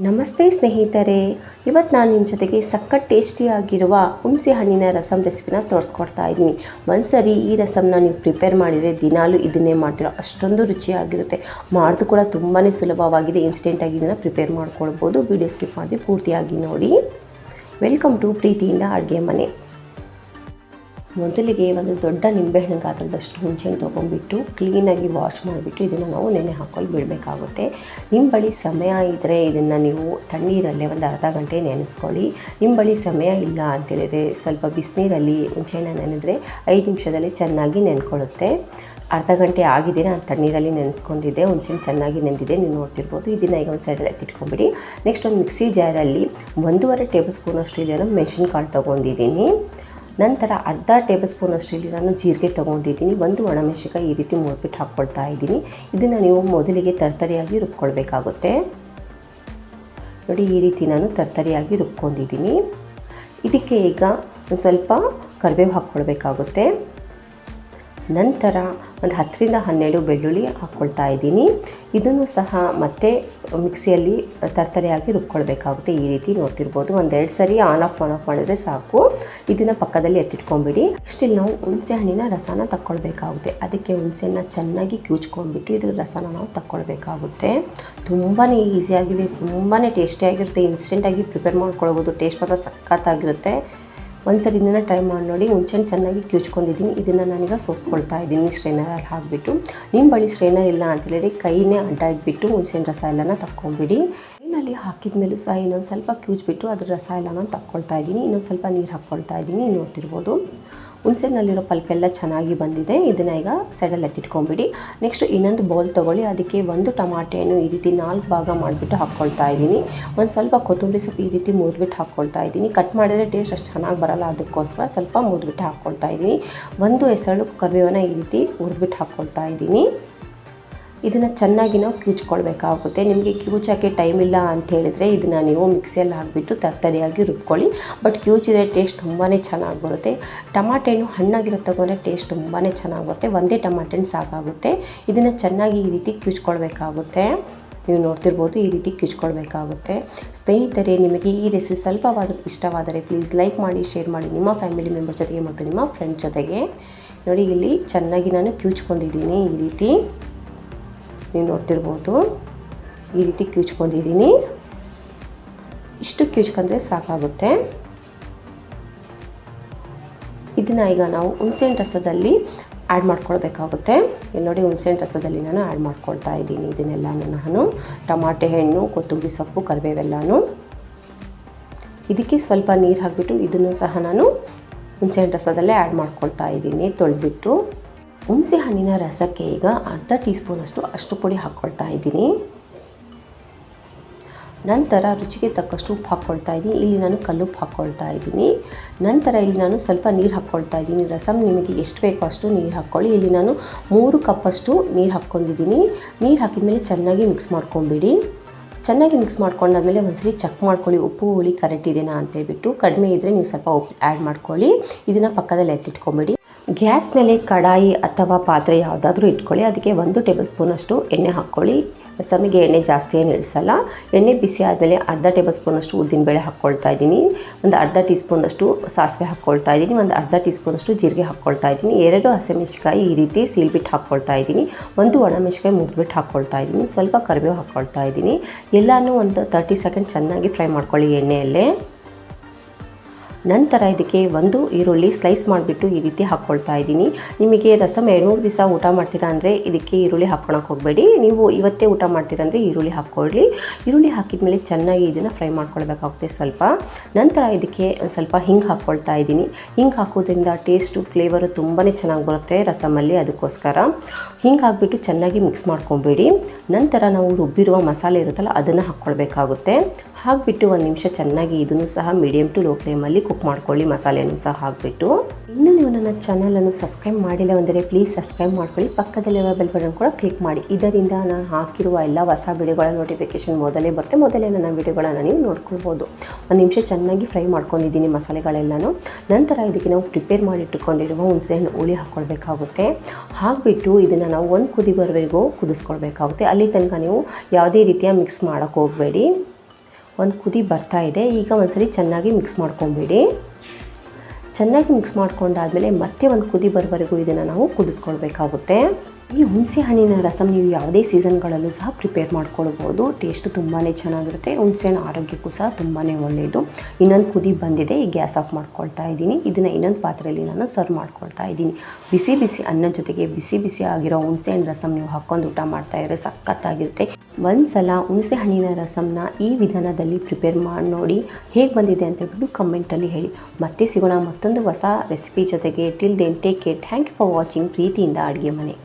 ನಮಸ್ತೆ ಸ್ನೇಹಿತರೆ, ಇವತ್ತು ನಾನು ನಿಮ್ಮ ಜೊತೆಗೆ ಸಖತ್ ಟೇಸ್ಟಿಯಾಗಿರುವ ಹುಣಸೆ ಹಣ್ಣಿನ ರಸಮ್ ರೆಸಿಪಿನ ತೋರಿಸ್ಕೊಡ್ತಾ ಇದ್ದೀನಿ. ಒಂದ್ಸರಿ ಈ ರಸಮ್ನ ನೀವು ಪ್ರಿಪೇರ್ ಮಾಡಿದರೆ ದಿನಾಲೂ ಇದನ್ನೇ ಮಾಡ್ತೀರೋ ಅಷ್ಟೊಂದು ರುಚಿಯಾಗಿರುತ್ತೆ. ಮಾಡೋದು ಕೂಡ ತುಂಬಾ ಸುಲಭವಾಗಿದೆ. ಇನ್ಸ್ಟೆಂಟಾಗಿ ಇದನ್ನು ಪ್ರಿಪೇರ್ ಮಾಡ್ಕೊಳ್ಬೋದು. ವಿಡಿಯೋ ಸ್ಕಿಪ್ ಮಾಡಿ ಪೂರ್ತಿಯಾಗಿ ನೋಡಿ. ವೆಲ್ಕಮ್ ಟು ಪ್ರೀತಿಯಿಂದ ಅಡುಗೆ ಮನೆ. ಮೊದಲಿಗೆ ಒಂದು ದೊಡ್ಡ ನಿಂಬೆಹಣ್ಣು ಗಾತ್ರದಷ್ಟು ಹುಣಸೆಹಣ್ಣು ತೊಗೊಂಡ್ಬಿಟ್ಟು ಕ್ಲೀನಾಗಿ ವಾಶ್ ಮಾಡಿಬಿಟ್ಟು ಇದನ್ನು ನಾವು ನೆನೆ ಹಾಕೊಂಡು ಬಿಡಬೇಕಾಗುತ್ತೆ. ನಿಮ್ಮ ಬಳಿ ಸಮಯ ಇದ್ದರೆ ಇದನ್ನು ನೀವು ತಣ್ಣೀರಲ್ಲೇ ಒಂದು ಅರ್ಧ ಗಂಟೆ ನೆನೆಸ್ಕೊಳ್ಳಿ. ನಿಮ್ಮ ಬಳಿ ಸಮಯ ಇಲ್ಲ ಅಂತೇಳಿದರೆ ಸ್ವಲ್ಪ ಬಿಸಿನೀರಲ್ಲಿ ಹುಣಸೆಹಣ್ಣು ನೆನೆದರೆ 5 ನಿಮಿಷದಲ್ಲಿ ಚೆನ್ನಾಗಿ ನೆನ್ಕೊಳ್ಳುತ್ತೆ. ಅರ್ಧ ಗಂಟೆ ಆಗಿದೆ, ನಾನು ತಣ್ಣೀರಲ್ಲಿ ನೆನೆಸ್ಕೊಂಡಿದ್ದೆ. ಹುಣಸೆಹಣ್ಣು ಚೆನ್ನಾಗಿ ನೆಂದಿದೆ, ನೀವು ನೋಡ್ತಿರ್ಬೋದು. ಇದನ್ನು ಈಗ ಒಂದು ಸೈಡಲ್ಲಿ ಎತ್ತಿಟ್ಕೊಂಬಿಡಿ. ನೆಕ್ಸ್ಟ್ ಒಂದು ಮಿಕ್ಸಿ ಜಾರಲ್ಲಿ 1.5 ಟೇಬಲ್ ಸ್ಪೂನಷ್ಟು ಇಲ್ಲಿ ನಾನು ಮೆಣಸಿನ್ಕಾಳು ತೊಗೊಂಡಿದ್ದೀನಿ. ನಂತರ ಅರ್ಧ ಟೇಬಲ್ ಸ್ಪೂನಷ್ಟು ಇಲ್ಲಿ ನಾನು ಜೀರಿಗೆ ತೊಗೊಂಡಿದ್ದೀನಿ. 1 ಒಣಮೆಣಸಿನಕಾಯಿ ಈ ರೀತಿ ಮುರಿದ್ಬಿಟ್ಟು ಹಾಕ್ಕೊಳ್ತಾ ಇದ್ದೀನಿ. ಇದನ್ನು ನೀವು ಮೊದಲಿಗೆ ತರ್ತರಿಯಾಗಿ ರುಬ್ಕೊಳ್ಬೇಕಾಗುತ್ತೆ. ನೋಡಿ, ಈ ರೀತಿ ನಾನು ತರ್ತರಿಯಾಗಿ ರುಬ್ಕೊಂಡಿದ್ದೀನಿ. ಇದಕ್ಕೆ ಈಗ ಒಂದು ಸ್ವಲ್ಪ ಕರಿಬೇವು ಹಾಕ್ಕೊಳ್ಬೇಕಾಗುತ್ತೆ. ನಂತರ ಒಂದು 10ರಿಂದ 12 ಬೆಳ್ಳುಳ್ಳಿ ಹಾಕ್ಕೊಳ್ತಾ ಇದ್ದೀನಿ. ಇದನ್ನು ಸಹ ಮತ್ತೆ ಮಿಕ್ಸಿಯಲ್ಲಿ ತರ್ತರಿಯಾಗಿ ರುಬ್ಕೊಳ್ಬೇಕಾಗುತ್ತೆ. ಈ ರೀತಿ ನೋಡ್ತಿರ್ಬೋದು. 1-2 ಸರಿ ಆನ್ ಆಫ್ ಮಾಡಿದ್ರೆ ಸಾಕು. ಇದನ್ನು ಪಕ್ಕದಲ್ಲಿ ಎತ್ತಿಟ್ಕೊಂಡ್ಬಿಡಿ. ಇಷ್ಟಿಲ್ಲಿ ನಾವು ಹುಣಸೆ ಹಣ್ಣಿನ ರಸನ ತಗೊಳ್ಬೇಕಾಗುತ್ತೆ. ಅದಕ್ಕೆ ಹುಣಸೆಹಣ್ಣನ್ನ ಚೆನ್ನಾಗಿ ಕಿವುಚ್ಕೊಂಡ್ಬಿಟ್ಟು ಇದ್ರ ರಸನ ನಾವು ತಗೊಳ್ಬೇಕಾಗುತ್ತೆ. ತುಂಬಾ ಈಸಿಯಾಗಿದೆ, ತುಂಬಾ ಟೇಸ್ಟಿಯಾಗಿರುತ್ತೆ. ಇನ್ಸ್ಟೆಂಟಾಗಿ ಪ್ರಿಪೇರ್ ಮಾಡ್ಕೊಳ್ಬೋದು. ಟೇಸ್ಟ್ ಮಾತ್ರ ಸಖತ್ತಾಗಿರುತ್ತೆ. ಒಂದ್ಸರಿ ಇದನ್ನು ಟ್ರೈ ಮಾಡಿ ನೋಡಿ. ಹುಣಸೆಹಣ್ಣು ಚೆನ್ನಾಗಿ ಕಿವುಚ್ಕೊಂಡಿದ್ದೀನಿ. ಇದನ್ನು ನಾನೀಗ ಸೋಸ್ಕೊಳ್ತಾ ಇದ್ದೀನಿ ಸ್ಟ್ರೈನರಲ್ಲಿ ಹಾಕಿಬಿಟ್ಟು. ನಿಮ್ಮ ಬಳಿ ಸ್ಟ್ರೈನರ್ ಇಲ್ಲ ಅಂತೇಳಿದರೆ ಕೈನೇ ಅಡ್ಡ ಇಟ್ಬಿಟ್ಟು ಹುಣಸೆಹಣ್ಣು ರಸ ಎಲ್ಲನ ತಕ್ಕೊಂಬಿಡಿ. ಕೈನಲ್ಲಿ ಹಾಕಿದ ಮೇಲೂ ಸಹ ಇನ್ನೊಂದು ಸ್ವಲ್ಪ ಕಿವುಚ್ಬಿಟ್ಟು ಅದ್ರ ರಸ ಎಲ್ಲನ ತಕ್ಕೊಳ್ತಾ ಇದ್ದೀನಿ. ಇನ್ನೊಂದು ಸ್ವಲ್ಪ ನೀರು ಹಾಕ್ಕೊಳ್ತಾ ಇದ್ದೀನಿ. ನೋಡ್ತಿರ್ಬೋದು, ಹುಣಸೆಹಣ್ಣಲ್ಲಿರೋ ಪಲ್ಪೆಲ್ಲ ಚೆನ್ನಾಗಿ ಬಂದಿದೆ. ಇದನ್ನು ಈಗ ಸೈಡಲ್ಲಿ ಎತ್ತಿಟ್ಕೊಂಬಿಡಿ. ನೆಕ್ಸ್ಟ್ ಇನ್ನೊಂದು ಬೌಲ್ ತೊಗೊಳ್ಳಿ. ಅದಕ್ಕೆ 1 ಟಮಾಟೆಯನ್ನು ಈ ರೀತಿ 4 ಭಾಗ ಮಾಡಿಬಿಟ್ಟು ಹಾಕ್ಕೊಳ್ತಾ ಇದ್ದೀನಿ. ಒಂದು ಸ್ವಲ್ಪ ಕೊತ್ತಂಬರಿ ಸೊಪ್ಪು ಈ ರೀತಿ ಮುರಿದ್ಬಿಟ್ಟು ಹಾಕ್ಕೊಳ್ತಾ ಇದ್ದೀನಿ. ಕಟ್ ಮಾಡಿದರೆ ಟೇಸ್ಟ್ ಅಷ್ಟು ಚೆನ್ನಾಗಿ ಬರೋಲ್ಲ, ಅದಕ್ಕೋಸ್ಕರ ಸ್ವಲ್ಪ ಮುರಿದ್ಬಿಟ್ಟು ಹಾಕ್ಕೊಳ್ತಾ ಇದ್ದೀನಿ. 1 ಎಸಳು ಕರಿಬೇವನ್ನ ಈ ರೀತಿ ಹುರಿದ್ಬಿಟ್ಟು ಹಾಕ್ಕೊಳ್ತಾ ಇದ್ದೀನಿ. ಇದನ್ನು ಚೆನ್ನಾಗಿ ನಾವು ಕಿವುಚ್ಕೊಳ್ಬೇಕಾಗುತ್ತೆ. ನಿಮಗೆ ಕಿವುಚೋಕ್ಕೆ ಟೈಮ್ ಇಲ್ಲ ಅಂತ ಹೇಳಿದರೆ ಇದನ್ನು ನೀವು ಮಿಕ್ಸಿಯಲ್ಲಿ ಹಾಕಿಬಿಟ್ಟು ತರ್ತರಿಯಾಗಿ ರುಬ್ಕೊಳ್ಳಿ. ಬಟ್ ಕಿವುಚಿದ್ರೆ ಟೇಸ್ಟ್ ತುಂಬಾ ಚೆನ್ನಾಗಿ ಬರುತ್ತೆ. ಟಮಾಟೆ ಹಣ್ಣು ಹಣ್ಣಾಗಿರೋ ತಗೊಂಡ್ರೆ ಟೇಸ್ಟ್ ತುಂಬಾ ಚೆನ್ನಾಗಿ ಬರುತ್ತೆ. ಒಂದೇ ಟಮಾಟೆ ಹಣ್ಣು ಸಾಕಾಗುತ್ತೆ. ಇದನ್ನು ಚೆನ್ನಾಗಿ ಈ ರೀತಿ ಕಿವುಚ್ಕೊಳ್ಬೇಕಾಗುತ್ತೆ. ನೀವು ನೋಡ್ತಿರ್ಬೋದು, ಈ ರೀತಿ ಕಿವುಚ್ಕೊಳ್ಬೇಕಾಗುತ್ತೆ. ಸ್ನೇಹಿತರೆ, ನಿಮಗೆ ಈ ರೆಸಿಪಿ ಸ್ವಲ್ಪವಾದರೂ ಇಷ್ಟವಾದರೆ ಪ್ಲೀಸ್ ಲೈಕ್ ಮಾಡಿ, ಶೇರ್ ಮಾಡಿ ನಿಮ್ಮ ಫ್ಯಾಮಿಲಿ ಮೆಂಬರ್ ಜೊತೆಗೆ ಮತ್ತು ನಿಮ್ಮ ಫ್ರೆಂಡ್ ಜೊತೆಗೆ. ನೋಡಿ, ಇಲ್ಲಿ ಚೆನ್ನಾಗಿ ನಾನು ಕಿವುಚ್ಕೊಂಡಿದ್ದೀನಿ. ಈ ರೀತಿ ನೀವು ನೋಡ್ತಿರ್ಬೋದು, ಈ ರೀತಿ ಕಿವುಚ್ಕೊಂಡಿದ್ದೀನಿ. ಇಷ್ಟು ಕಿವುಚ್ಕೊಂಡ್ರೆ ಸಾಕಾಗುತ್ತೆ. ಇದನ್ನು ಈಗ ನಾವು ಹುಣಸೆಹಣ್ಣು ರಸದಲ್ಲಿ ಆ್ಯಡ್ ಮಾಡ್ಕೊಳ್ಬೇಕಾಗುತ್ತೆ. ಇಲ್ಲಿ ನೋಡಿ, ಹುಣಸೆಹಣ್ಣು ರಸದಲ್ಲಿ ನಾನು ಆ್ಯಡ್ ಮಾಡ್ಕೊಳ್ತಾ ಇದ್ದೀನಿ. ಇದನ್ನೆಲ್ಲನೂ ನಾನು ಟಮಾಟೆ ಹಣ್ಣು, ಕೊತ್ತಂಬರಿ ಸೊಪ್ಪು, ಕರಿಬೇವೆಲ್ಲನೂ. ಇದಕ್ಕೆ ಸ್ವಲ್ಪ ನೀರು ಹಾಕಿಬಿಟ್ಟು ಇದನ್ನು ಸಹ ನಾನು ಹುಣಸೆಹಣ್ಣು ರಸದಲ್ಲೇ ಆ್ಯಡ್ ಮಾಡ್ಕೊಳ್ತಾ ಇದ್ದೀನಿ ತೊಳೆದ್ಬಿಟ್ಟು. ಹುಣಸೆ ಹಣ್ಣಿನ ರಸಕ್ಕೆ ಈಗ ಅರ್ಧ ಟೀ ಸ್ಪೂನಷ್ಟು ಅಷ್ಟು ಪುಡಿ ಹಾಕ್ಕೊಳ್ತಾ ಇದ್ದೀನಿ. ನಂತರ ರುಚಿಗೆ ತಕ್ಕಷ್ಟು ಉಪ್ಪು ಹಾಕ್ಕೊಳ್ತಾ ಇದ್ದೀನಿ. ಇಲ್ಲಿ ನಾನು ಕಲ್ಲುಪ್ಪು ಹಾಕ್ಕೊಳ್ತಾ ಇದ್ದೀನಿ. ನಂತರ ಇಲ್ಲಿ ನಾನು ಸ್ವಲ್ಪ ನೀರು ಹಾಕ್ಕೊಳ್ತಾ ಇದ್ದೀನಿ. ರಸಮ್ ನಿಮಗೆ ಎಷ್ಟು ಬೇಕೋ ಅಷ್ಟು ನೀರು ಹಾಕ್ಕೊಳ್ಳಿ. ಇಲ್ಲಿ ನಾನು 3 ಕಪ್ಪಷ್ಟು ನೀರು ಹಾಕ್ಕೊಂಡಿದ್ದೀನಿ. ನೀರು ಹಾಕಿದ್ಮೇಲೆ ಚೆನ್ನಾಗಿ ಮಿಕ್ಸ್ ಮಾಡ್ಕೊಂಬಿಡಿ. ಚೆನ್ನಾಗಿ ಮಿಕ್ಸ್ ಮಾಡ್ಕೊಂಡಾದ್ಮೇಲೆ ಒಂದ್ಸರಿ ಚೆಕ್ ಮಾಡ್ಕೊಳ್ಳಿ, ಉಪ್ಪು ಹುಳಿ ಕರೆಕ್ಟ್ ಇದೆಯಾ ಅಂತೇಳ್ಬಿಟ್ಟು. ಕಡಿಮೆ ಇದ್ದರೆ ನೀವು ಸ್ವಲ್ಪ ಉಪ್ಪು ಆ್ಯಡ್ ಮಾಡ್ಕೊಳ್ಳಿ. ಇದನ್ನು ಪಕ್ಕದಲ್ಲಿ ಎತ್ತಿಟ್ಕೊಂಬಿಡಿ. ಗ್ಯಾಸ್ ಮೇಲೆ ಕಡಾಯಿ ಅಥವಾ ಪಾತ್ರೆ ಯಾವುದಾದ್ರೂ ಇಟ್ಕೊಳ್ಳಿ. ಅದಕ್ಕೆ 1 ಟೇಬಲ್ ಸ್ಪೂನಷ್ಟು ಎಣ್ಣೆ ಹಾಕ್ಕೊಳ್ಳಿ. ರಸಮಿಗೆ ಎಣ್ಣೆ ಜಾಸ್ತಿ ಏನು ಇಳಿಸಲ್ಲ. ಎಣ್ಣೆ ಬಿಸಿ ಆದಮೇಲೆ ಅರ್ಧ ಟೇಬಲ್ ಸ್ಪೂನಷ್ಟು ಉದ್ದಿನಬೇಳೆ ಹಾಕ್ಕೊಳ್ತಾ ಇದ್ದೀನಿ. ಒಂದು ಅರ್ಧ ಟೀ ಸ್ಪೂನಷ್ಟು ಸಾಸಿವೆ ಹಾಕ್ಕೊಳ್ತಾ ಇದ್ದೀನಿ. ಒಂದು ಅರ್ಧ ಟೀ ಸ್ಪೂನಷ್ಟು ಜೀರಿಗೆ ಹಾಕ್ಕೊಳ್ತಾ ಇದ್ದೀನಿ. 2 ಹಸಿಮೆಣಸಿನಕಾಯಿ ಈ ರೀತಿ ಸೀಲ್ಬಿಟ್ಟು ಹಾಕ್ಕೊಳ್ತಾ ಇದ್ದೀನಿ. 1 ಒಣಮೆಣಸಿನಕಾಯಿ ಮುರಿದ್ಬಿಟ್ಟು ಹಾಕ್ಕೊಳ್ತಾ ಇದ್ದೀನಿ. ಸ್ವಲ್ಪ ಕರಿಬೇವು ಹಾಕ್ಕೊಳ್ತಾ ಇದ್ದೀನಿ. ಎಲ್ಲನೂ ಒಂದು 30 ಸೆಕೆಂಡ್ ಚೆನ್ನಾಗಿ ಫ್ರೈ ಮಾಡ್ಕೊಳ್ಳಿ ಎಣ್ಣೆಯಲ್ಲೇ. ನಂತರ ಇದಕ್ಕೆ 1 ಈರುಳ್ಳಿ ಸ್ಲೈಸ್ ಮಾಡಿಬಿಟ್ಟು ಈ ರೀತಿ ಹಾಕ್ಕೊಳ್ತಾ ಇದ್ದೀನಿ. ನಿಮಗೆ ರಸಮ್ 2-3 ದಿವಸ ಊಟ ಮಾಡ್ತೀರಾ ಅಂದರೆ ಇದಕ್ಕೆ ಈರುಳ್ಳಿ ಹಾಕ್ಕೊಳಕ್ಕೆ ಹೋಗಬೇಡಿ. ನೀವು ಇವತ್ತೇ ಊಟ ಮಾಡ್ತೀರಾ ಅಂದರೆ ಈರುಳ್ಳಿ ಹಾಕ್ಕೊಳ್ಳಿ. ಈರುಳ್ಳಿ ಹಾಕಿದ ಮೇಲೆ ಚೆನ್ನಾಗಿ ಇದನ್ನು ಫ್ರೈ ಮಾಡ್ಕೊಳ್ಬೇಕಾಗುತ್ತೆ ಸ್ವಲ್ಪ. ನಂತರ ಇದಕ್ಕೆ ಸ್ವಲ್ಪ ಹಿಂಗೆ ಹಾಕ್ಕೊಳ್ತಾ ಇದ್ದೀನಿ. ಹಿಂಗೆ ಹಾಕೋದ್ರಿಂದ ಟೇಸ್ಟು ಫ್ಲೇವರು ತುಂಬಾ ಚೆನ್ನಾಗಿ ಬರುತ್ತೆ ರಸಮಲ್ಲಿ. ಅದಕ್ಕೋಸ್ಕರ ಹಿಂಗೆ ಹಾಕಿಬಿಟ್ಟು ಚೆನ್ನಾಗಿ ಮಿಕ್ಸ್ ಮಾಡ್ಕೊಬೇಡಿ. ನಂತರ ನಾವು ರುಬ್ಬಿರುವ ಮಸಾಲೆ ಇರುತ್ತಲ್ಲ ಅದನ್ನು ಹಾಕ್ಕೊಳ್ಬೇಕಾಗುತ್ತೆ. ಹಾಕಿಬಿಟ್ಟು 1 ನಿಮಿಷ ಚೆನ್ನಾಗಿ ಇದನ್ನು ಸಹ ಮೀಡಿಯಮ್ ಟು ಲೋ ಫ್ಲೇಮಲ್ಲಿ ಕುಕ್ ಮಾಡ್ಕೊಳ್ಳಿ. ಮಸಾಲೆಯನ್ನು ಸಹ ಹಾಕಿಬಿಟ್ಟು. ಇನ್ನೂ ನೀವು ನನ್ನ ಚಾನಲನ್ನು ಸಬ್ಸ್ಕ್ರೈಬ್ ಮಾಡಿಲ್ಲ ಅಂದರೆ ಪ್ಲೀಸ್ ಸಬ್ಸ್ಕ್ರೈಬ್ ಮಾಡ್ಕೊಳ್ಳಿ. ಪಕ್ಕದಲ್ಲಿರುವ ಬೆಲ್ ಬಟನ್ ಕೂಡ ಕ್ಲಿಕ್ ಮಾಡಿ. ಇದರಿಂದ ನಾನು ಹಾಕಿರುವ ಎಲ್ಲ ಹೊಸ ವಿಡಿಯೋಗಳ ನೋಟಿಫಿಕೇಷನ್ ಮೊದಲೇ ನನ್ನ ವಿಡಿಯೋಗಳನ್ನು ನೀವು ನೋಡ್ಕೊಳ್ಬೋದು. 1 ನಿಮಿಷ ಚೆನ್ನಾಗಿ ಫ್ರೈ ಮಾಡ್ಕೊಂಡಿದ್ದೀನಿ ಮಸಾಲೆಗಳೆಲ್ಲನೂ. ನಂತರ ಇದಕ್ಕೆ ನಾವು ಪ್ರಿಪೇರ್ ಮಾಡಿಟ್ಟುಕೊಂಡಿರುವ ಹುಣಸೆಹಣ್ಣು ಹುಳಿ ಹಾಕ್ಕೊಳ್ಬೇಕಾಗುತ್ತೆ. ಹಾಕಿಬಿಟ್ಟು ಇದನ್ನು ನಾವು 1 ಕುದಿ ಬರೋವರೆಗೂ ಕುದಿಸ್ಕೊಳ್ಬೇಕಾಗುತ್ತೆ. ಅಲ್ಲಿ ತನಕ ನೀವು ಯಾವುದೇ ರೀತಿಯ ಮಿಕ್ಸ್ ಮಾಡೋಕ್ಕೆ ಹೋಗಬೇಡಿ. ಒಂದು ಕುದಿ ಬರ್ತಾ ಇದೆ. ಈಗ ಒಂದ್ಸರಿ ಚೆನ್ನಾಗಿ ಮಿಕ್ಸ್ ಮಾಡ್ಕೊಂಬಿಡಿ. ಚೆನ್ನಾಗಿ ಮಿಕ್ಸ್ ಮಾಡ್ಕೊಂಡಾದಮೇಲೆ ಮತ್ತೆ ಒಂದು ಕುದಿ ಬರೋವರೆಗೂ ಇದನ್ನು ನಾವು ಕುದಿಸ್ಕೊಳ್ಬೇಕಾಗುತ್ತೆ. ಈ ಹುಣಸೆ ಹಣ್ಣಿನ ರಸಂ ನೀವು ಯಾವುದೇ ಸೀಸನ್ಗಳಲ್ಲೂ ಸಹ ಪ್ರಿಪೇರ್ ಮಾಡ್ಕೊಳ್ಬೋದು. ಟೇಸ್ಟ್ ತುಂಬಾ ಚೆನ್ನಾಗಿರುತ್ತೆ. ಹುಣಸೆ ಹಣ್ಣು ಆರೋಗ್ಯಕ್ಕೂ ಸಹ ತುಂಬಾ ಒಳ್ಳೆಯದು. ಇನ್ನೊಂದು ಕುದಿ ಬಂದಿದೆ, ಈ ಗ್ಯಾಸ್ ಆಫ್ ಮಾಡ್ಕೊಳ್ತಾ ಇದ್ದೀನಿ. ಇದನ್ನು ಇನ್ನೊಂದು ಪಾತ್ರೆಯಲ್ಲಿ ನಾನು ಸರ್ವ್ ಮಾಡ್ಕೊಳ್ತಾ ಇದ್ದೀನಿ. ಬಿಸಿ ಬಿಸಿ ಅನ್ನದ ಜೊತೆಗೆ ಬಿಸಿ ಬಿಸಿ ಆಗಿರೋ ಹುಣಸೆ ಹಣ್ಣು ರಸಂ ನೀವು ಹಾಕ್ಕೊಂಡು ಊಟ ಮಾಡ್ತಾಯಿದ್ರೆ ಸಖತ್ತಾಗಿರುತ್ತೆ. ಒಂದು ಸಲ ಹುಣಸೆ ಹಣ್ಣಿನ ರಸಂನ ಈ ವಿಧಾನದಲ್ಲಿ ಪ್ರಿಪೇರ್ ಮಾಡಿ ನೋಡಿ, ಹೇಗೆ ಬಂದಿದೆ ಅಂತೇಳ್ಬಿಟ್ಟು ಕಮೆಂಟಲ್ಲಿ ಹೇಳಿ. ಮತ್ತೆ ಸಿಗೋಣ ಮತ್ತೊಂದು ಹೊಸ ರೆಸಿಪಿ ಜೊತೆಗೆ. Till then take care. Thank you for watching. ಪ್ರೀತಿಯಿಂದ ಅಡುಗೆ ಮನೆ.